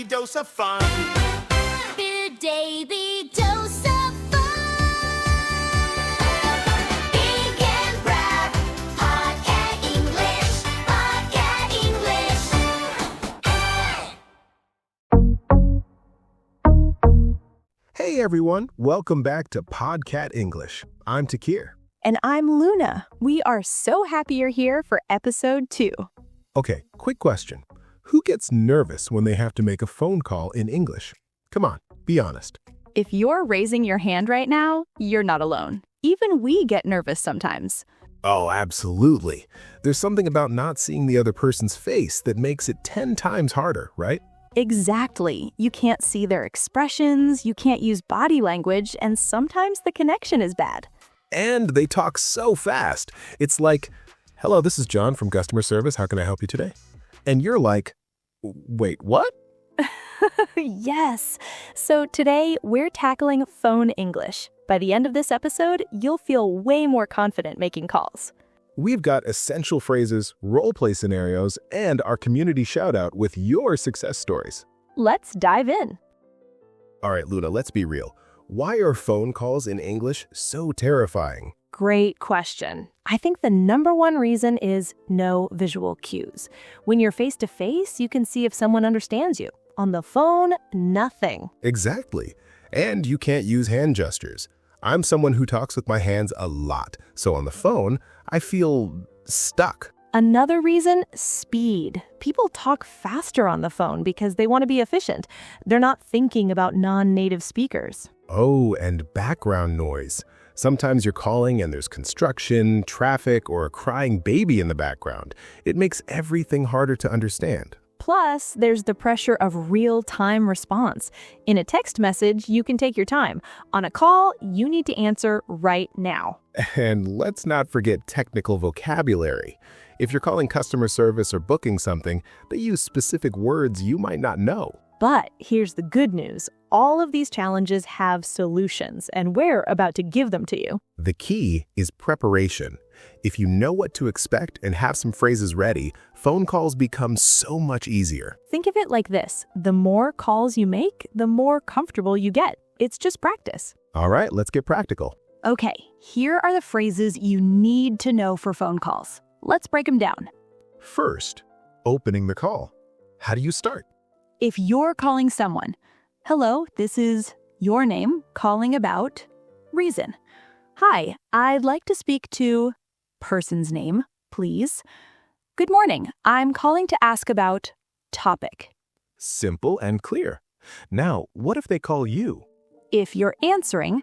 daily dose of fun. Good daily dose of fun. Big and Brad, PodCat English, PodCat English. Hey everyone, welcome back to PodCat English. I'm Tekir. And I'm Luna. We are so happy you're here for episode 2. Okay, quick question. Who gets nervous when they have to make a phone call in English? Come on, be honest. If you're raising your hand right now, you're not alone. Even we get nervous sometimes. Oh, absolutely. There's something about not seeing the other person's face that makes it 10 times harder, right? Exactly. You can't see their expressions, you can't use body language, and sometimes the connection is bad. And they talk so fast. It's like, hello, this is John from customer service. How can I help you today? And you're like, wait, what? Yes. So today we're tackling phone English. By the end of this episode, you'll feel way more confident making calls. We've got essential phrases, role-play scenarios, and our community shout-out with your success stories. Let's dive in. All right, Luna, let's be real. Why are phone calls in English so terrifying? Great question. I think the number one reason is no visual cues. When you're face-to-face, you can see if someone understands you. On the phone, nothing. Exactly. And you can't use hand gestures. I'm someone who talks with my hands a lot, so on the phone, I feel stuck. Another reason, speed. People talk faster on the phone because they want to be efficient. They're not thinking about non-native speakers. Oh, and background noise. Sometimes you're calling and there's construction, traffic, or a crying baby in the background. It makes everything harder to understand. Plus, there's the pressure of real-time response. In a text message, you can take your time. On a call, you need to answer right now. And let's not forget technical vocabulary. If you're calling customer service or booking something, they use specific words you might not know. But here's the good news. All of these challenges have solutions, and we're about to give them to you. The key is preparation. If you know what to expect and have some phrases ready, phone calls become so much easier. Think of it like this. The more calls you make, the more comfortable you get. It's just practice. All right, let's get practical. Okay, here are the phrases you need to know for phone calls. Let's break them down. First, opening the call. How do you start? If you're calling someone, hello, this is your name calling about reason. Hi, I'd like to speak to person's name, please. Good morning, I'm calling to ask about topic. Simple and clear. Now, what if they call you? If you're answering,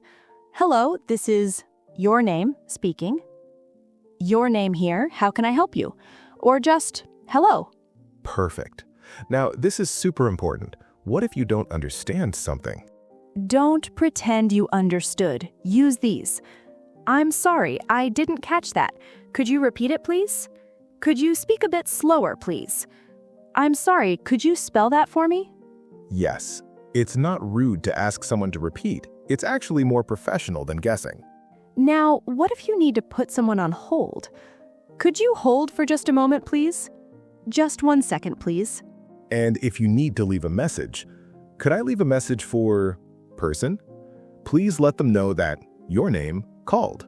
hello, this is your name speaking. Your name here, how can I help you? Or just hello. Perfect. Now, this is super important. What if you don't understand something? Don't pretend you understood. Use these. I'm sorry, I didn't catch that. Could you repeat it, please? Could you speak a bit slower, please? I'm sorry, could you spell that for me? Yes. It's not rude to ask someone to repeat. It's actually more professional than guessing. Now, what if you need to put someone on hold? Could you hold for just a moment, please? Just 1 second, please. And if you need to leave a message, could I leave a message for person? Please let them know that your name called.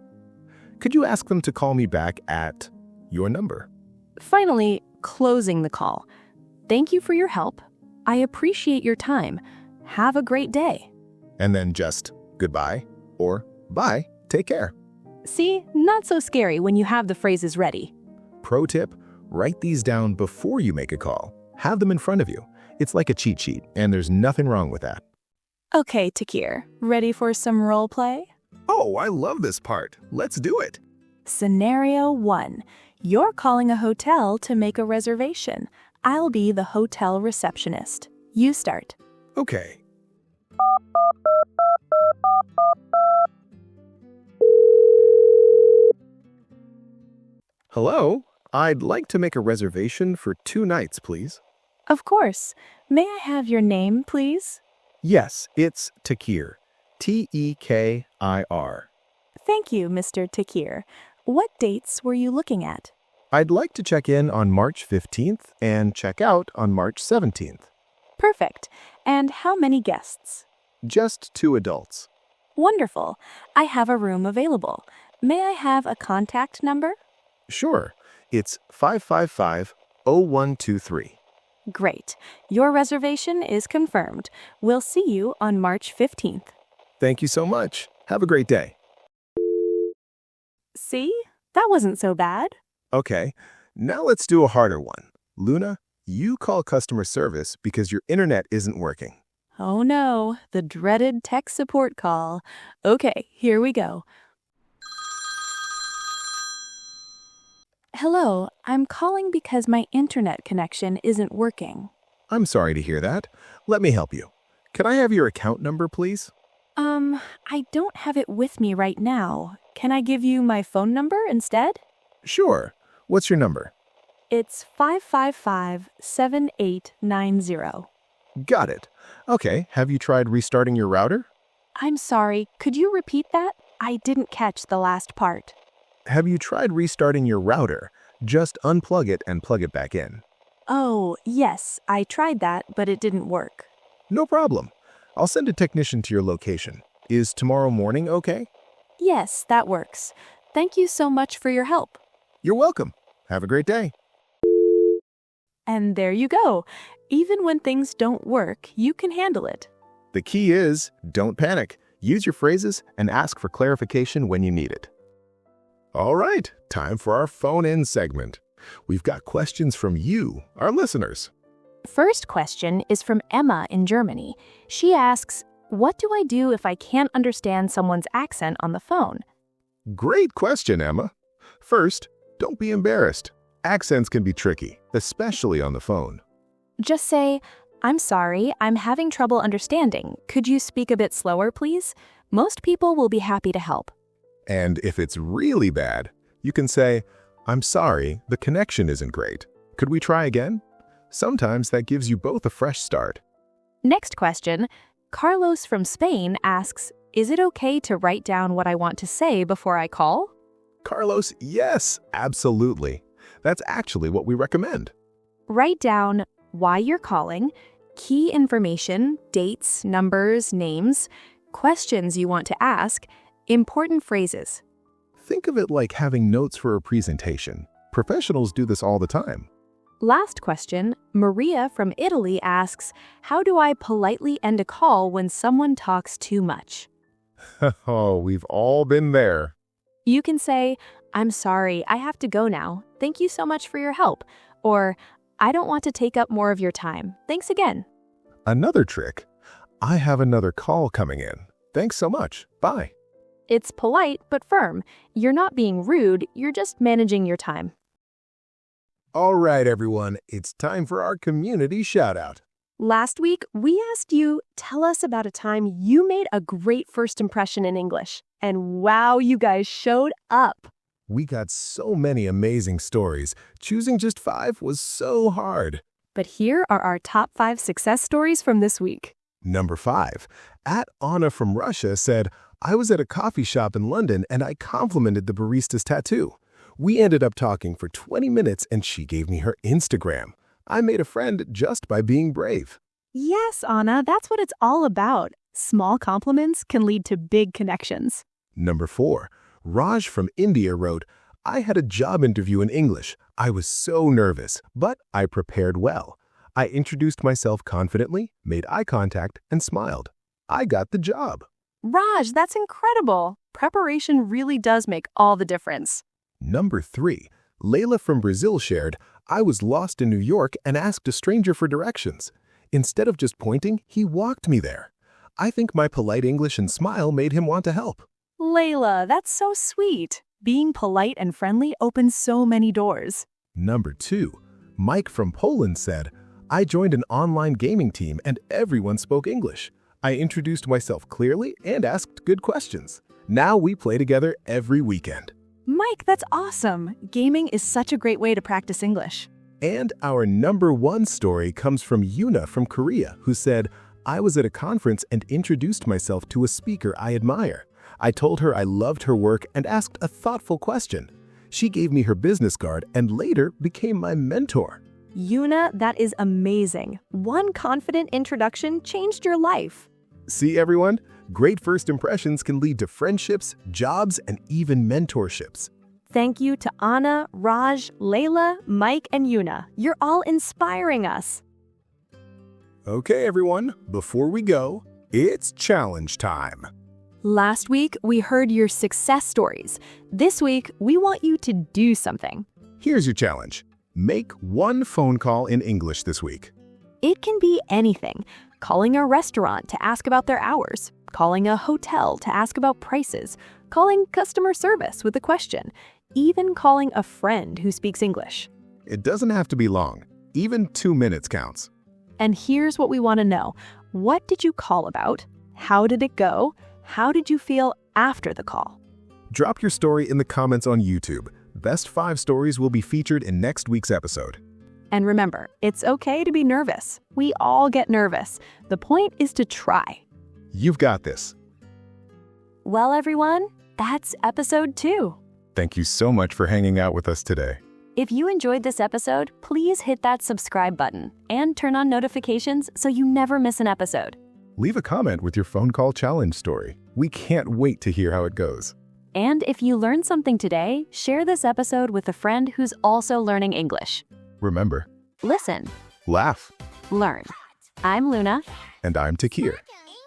Could you ask them to call me back at your number? Finally, closing the call. Thank you for your help. I appreciate your time. Have a great day. And then just goodbye or bye, take care. See, not so scary when you have the phrases ready. Pro tip, write these down before you make a call. Have them in front of you. It's like a cheat sheet, and there's nothing wrong with that. Okay, Tekir, ready for some role play? Oh, I love this part. Let's do it. Scenario 1. You're calling a hotel to make a reservation. I'll be the hotel receptionist. You start. Okay. Hello? I'd like to make a reservation for 2 nights, please. Of course. May I have your name, please? Yes, it's Tekir. Tekir. Thank you, Mr. Tekir. What dates were you looking at? I'd like to check in on March 15th and check out on March 17th. Perfect. And how many guests? Just 2 adults. Wonderful. I have a room available. May I have a contact number? Sure, it's 555-0123. Great. Your reservation is confirmed. We'll see you on March 15th. Thank you so much. Have a great day. See? That wasn't so bad. Okay, now let's do a harder one. Luna, you call customer service because your internet isn't working. Oh no, the dreaded tech support call. Okay, here we go. Hello, I'm calling because my internet connection isn't working. I'm sorry to hear that. Let me help you. Can I have your account number, please? I don't have it with me right now. Can I give you my phone number instead? Sure. What's your number? It's 555-7890. Got it. Okay, have you tried restarting your router? I'm sorry, could you repeat that? I didn't catch the last part. Have you tried restarting your router? Just unplug it and plug it back in. Oh, yes, I tried that, but it didn't work. No problem. I'll send a technician to your location. Is tomorrow morning okay? Yes, that works. Thank you so much for your help. You're welcome. Have a great day. And there you go. Even when things don't work, you can handle it. The key is, don't panic. Use your phrases and ask for clarification when you need it. All right, time for our phone-in segment. We've got questions from you, our listeners. First question is from Emma in Germany. She asks, what do I do if I can't understand someone's accent on the phone? Great question, Emma. First, don't be embarrassed. Accents can be tricky, especially on the phone. Just say, I'm sorry, I'm having trouble understanding. Could you speak a bit slower, please? Most people will be happy to help. And if it's really bad, you can say, I'm sorry, the connection isn't great. Could we try again? Sometimes that gives you both a fresh start. Next question. Carlos from Spain asks, is it okay to write down what I want to say before I call? Carlos, yes, absolutely. That's actually what we recommend. Write down why you're calling, key information, dates, numbers, names, questions you want to ask, important phrases. Think of it like having notes for a presentation. Professionals do this all the time. Last question, Maria from Italy asks, how do I politely end a call when someone talks too much? Oh, we've all been there. You can say, I'm sorry, I have to go now. Thank you so much for your help. Or, I don't want to take up more of your time. Thanks again. Another trick. I have another call coming in. Thanks so much. Bye. It's polite but firm. You're not being rude, you're just managing your time. All right, everyone. It's time for our community shout-out. Last week, we asked you, tell us about a time you made a great first impression in English. And wow, you guys showed up. We got so many amazing stories. Choosing just 5 was so hard. But here are our top 5 success stories from this week. Number 5. Anna from Russia said, I was at a coffee shop in London and I complimented the barista's tattoo. We ended up talking for 20 minutes and she gave me her Instagram. I made a friend just by being brave. Yes, Anna, that's what it's all about. Small compliments can lead to big connections. Number 4. Raj from India wrote, I had a job interview in English. I was so nervous, but I prepared well. I introduced myself confidently, made eye contact, and smiled. I got the job. Raj, that's incredible. Preparation really does make all the difference. Number 3. Layla from Brazil shared, I was lost in New York and asked a stranger for directions. Instead of just pointing, he walked me there. I think my polite English and smile made him want to help. Layla, that's so sweet. Being polite and friendly opens so many doors. Number 2. Mike from Poland said, I joined an online gaming team and everyone spoke English. I introduced myself clearly and asked good questions. Now we play together every weekend. Mike, that's awesome. Gaming is such a great way to practice English. And our number 1 story comes from Yuna from Korea, who said, I was at a conference and introduced myself to a speaker I admire. I told her I loved her work and asked a thoughtful question. She gave me her business card and later became my mentor. Yuna, that is amazing. One confident introduction changed your life. See, everyone? Great first impressions can lead to friendships, jobs, and even mentorships. Thank you to Anna, Raj, Layla, Mike, and Yuna. You're all inspiring us. Okay, everyone, before we go, it's challenge time. Last week, we heard your success stories. This week, we want you to do something. Here's your challenge. Make one phone call in English this week. It can be anything. Calling a restaurant to ask about their hours, calling a hotel to ask about prices, calling customer service with a question, even calling a friend who speaks English. It doesn't have to be long. Even 2 minutes counts. And here's what we want to know. What did you call about? How did it go? How did you feel after the call? Drop your story in the comments on YouTube. Best 5 stories will be featured in next week's episode. And remember, it's okay to be nervous. We all get nervous. The point is to try. You've got this. Well, everyone, that's episode 2. Thank you so much for hanging out with us today. If you enjoyed this episode, please hit that subscribe button and turn on notifications so you never miss an episode. Leave a comment with your phone call challenge story. We can't wait to hear how it goes. And if you learned something today, share this episode with a friend who's also learning English. Remember, Listen, laugh. learn. I'm Luna. And I'm Tekir.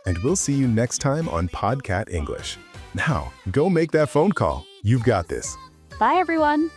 And we'll see you next time on PodCat English. Now, go make that phone call. You've got this. Bye, everyone.